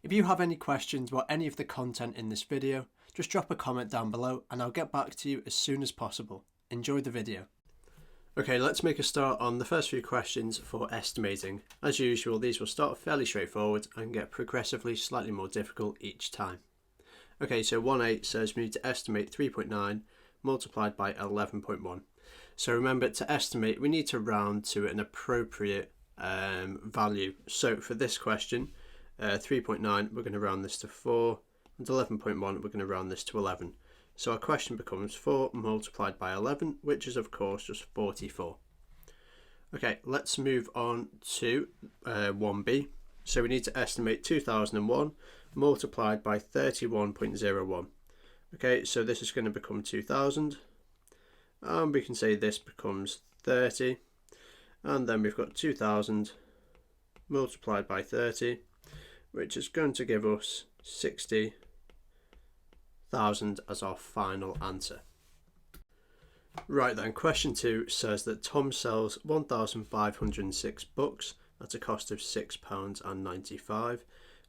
If you have any questions about any of the content in this video, just drop a comment down below and I'll get back to you as soon as possible. Enjoy the video. Okay, let's make a start on the first few questions for estimating. As usual, these will start fairly straightforward and get progressively slightly more difficult each time. Okay, so 1.8 says we need to estimate 3.9 multiplied by 11.1. So remember, to estimate, we need to round to an appropriate value. So for this question, 3.9, we're going to round this to 4, and 11.1, we're going to round this to 11. So our question becomes 4 multiplied by 11, which is of course just 44. Okay, let's move on to 1b. So we need to estimate 2001 multiplied by 31.01. Okay, so this is going to become 2000. And we can say this becomes 30. And then we've got 2000 multiplied by 30, which is going to give us 60,000 as our final answer. Right then, question 2 says that Tom sells 1,506 books at a cost of £6.95,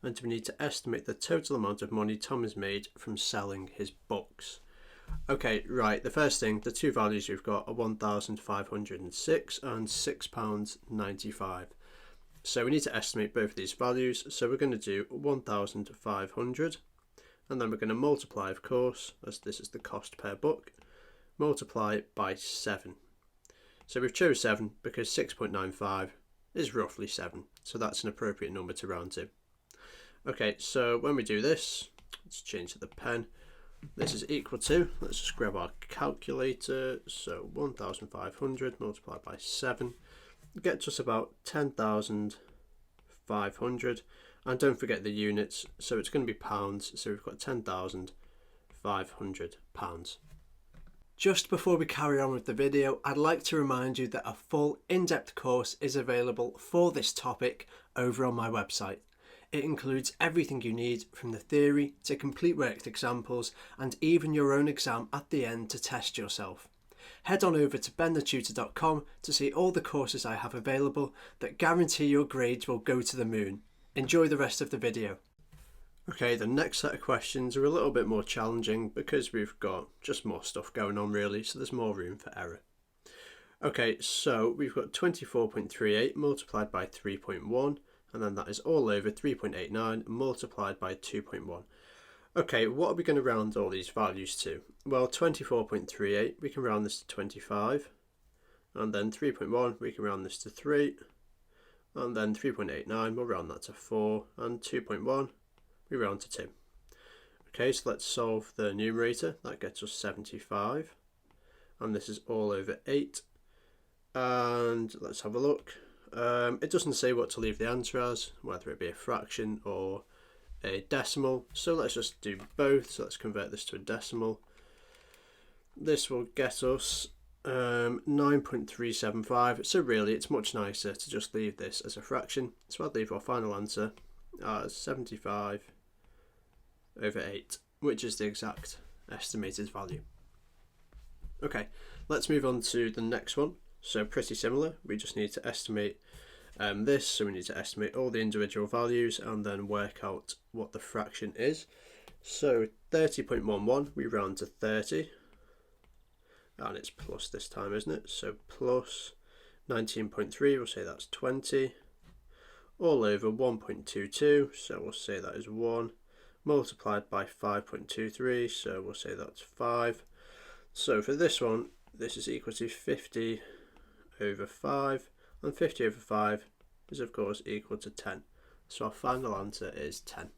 and we need to estimate the total amount of money Tom has made from selling his books. Okay, right, the first thing, the two values you've got are 1,506 and £6.95. So we need to estimate both of these values, so we're going to do 1,500, and then we're going to multiply, of course, as this is the cost per book, multiply by 7. So we've chose 7 because 6.95 is roughly 7, so that's an appropriate number to round to. Okay, so when we do this, let's change to the pen. This is equal to, let's just grab our calculator, so 1,500 multiplied by 7 gets us about 10,500, and don't forget the units, so it's going to be pounds, so we've got 10,500 pounds. Just before we carry on with the video, I'd like to remind you that a full in-depth course is available for this topic over on my website. It includes everything you need, from the theory to complete worked examples and even your own exam at the end to test yourself. Head on over to benthetutor.com to see all the courses I have available that guarantee your grades will go to the moon. Enjoy the rest of the video. Okay, the next set of questions are a little bit more challenging because we've got just more stuff going on really, so there's more room for error. Okay, so we've got 24.38 multiplied by 3.1, and then that is all over 3.89 multiplied by 2.1. Okay, what are we going to round all these values to? Well, 24.38, we can round this to 25, and then 3.1, we can round this to 3, and then 3.89, we'll round that to 4, and 2.1, we round to 2. Okay, so let's solve the numerator. That gets us 75, and this is all over 8, and let's have a look. It doesn't say what to leave the answer as, whether it be a fraction or a decimal, so let's just do both. So let's convert this to a decimal. This will get us 9.375, so really it's much nicer to just leave this as a fraction. So I'll leave our final answer as 75 over 8, which is the exact estimated value. Okay, let's move on to the next one. So pretty similar, we just need to estimate this, so we need to estimate all the individual values and then work out what the fraction is. So 30.11, we round to 30, and it's plus this time, isn't it? So plus 19.3, we'll say that's 20, all over 1.22, so we'll say that is 1, multiplied by 5.23, so we'll say that's 5. So for this one, this is equal to 50 over 5, and 50 over 5 is of course equal to 10. So our final answer is 10.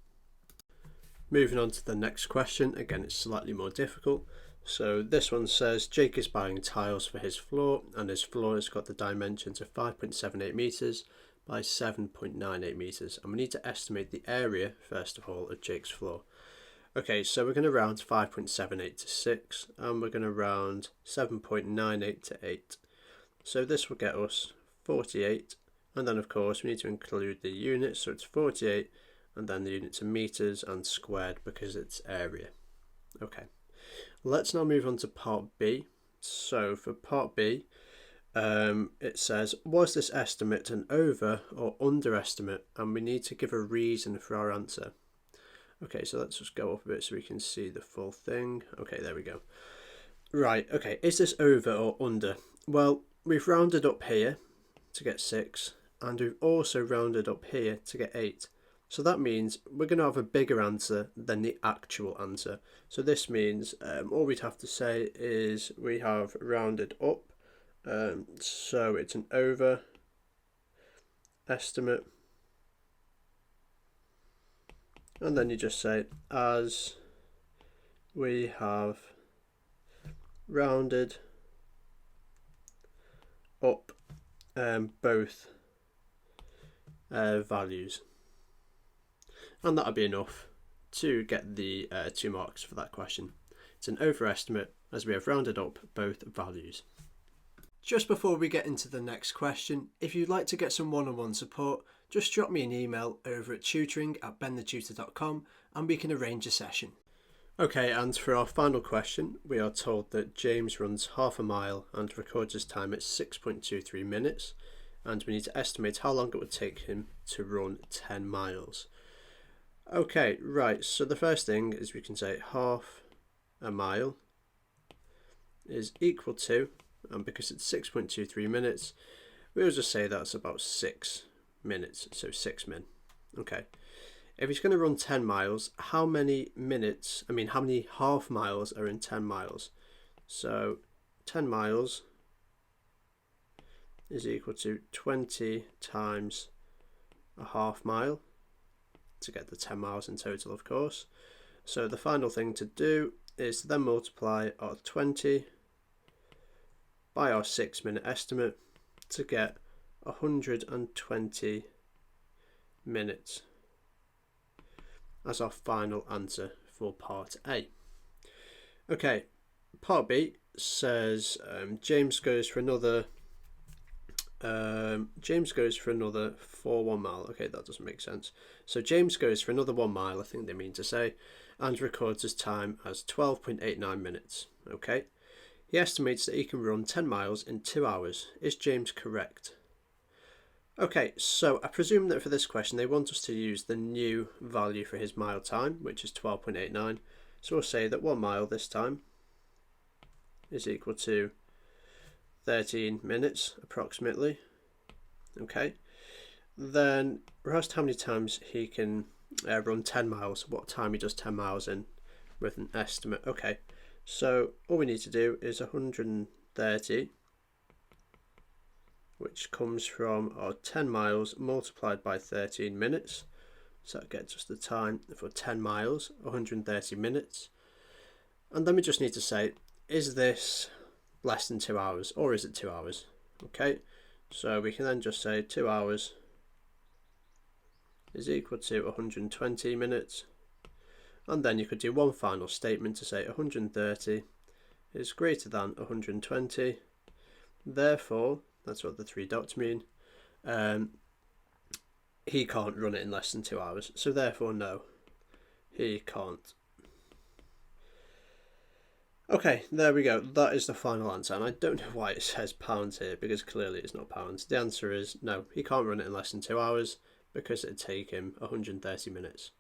Moving on to the next question, again it's slightly more difficult. So this one says Jake is buying tiles for his floor, and his floor has got the dimensions of 5.78 metres by 7.98 metres, and we need to estimate the area first of all of Jake's floor. Okay, so we're going to round 5.78 to 6, and we're going to round 7.98 to 8. So this will get us 48, and then of course we need to include the units, so it's 48, and then the units are meters and squared because it's area. Okay, let's now move on to part B. So for part B, it says, was this estimate an over or underestimate? And we need to give a reason for our answer. Okay, so let's just go up a bit so we can see the full thing. Okay, there we go. Right, okay, is this over or under? Well, we've rounded up here to get 6, and we've also rounded up here to get 8. So that means we're going to have a bigger answer than the actual answer. So this means all we'd have to say is we have rounded up, so it's an over estimate, and then you just say as we have rounded up both values, and that'll be enough to get the 2 marks for that question. It's an overestimate as we have rounded up both values. Just before we get into the next question, if you'd like to get some one-on-one support, just drop me an email over at tutoring@benthetutor.com and we can arrange a session. Okay, and for our final question, we are told that James runs half a mile and records his time at 6.23 minutes, and we need to estimate how long it would take him to run 10 miles. Okay, right, so the first thing is we can say half a mile is equal to, and because it's 6.23 minutes, we'll just say that's about 6 minutes, so 6 min. Okay. If he's going to run 10 miles, how many half miles are in 10 miles? So 10 miles is equal to 20 times a half mile to get the 10 miles in total, of course. So the final thing to do is to then multiply our 20 by our 6 minute estimate to get 120 minutes as our final answer for part A. Okay, part B says James goes for another for 1 mile. Okay, that doesn't make sense. So James goes for another 1 mile, I think they mean to say, and records his time as 12.89 minutes. Okay, he estimates that he can run 10 miles in 2 hours. Is James correct? Okay, so I presume that for this question they want us to use the new value for his mile time, which is 12.89. So we'll say that 1 mile this time is equal to 13 minutes approximately. Okay, then we're asked how many times he can run 10 miles, what time he does 10 miles in, with an estimate. Okay, so all we need to do is 130, which comes from our 10 miles multiplied by 13 minutes. So that gets us the time for 10 miles, 130 minutes. And then we just need to say, is this less than 2 hours or is it 2 hours? Okay, so we can then just say 2 hours is equal to 120 minutes. And then you could do one final statement to say 130 is greater than 120. Therefore, that's what the 3 dots mean. He can't run it in less than 2 hours. So therefore, no, he can't. Okay, there we go. That is the final answer. And I don't know why it says pounds here, because clearly it's not pounds. The answer is no, he can't run it in less than 2 hours because it'd take him 130 minutes.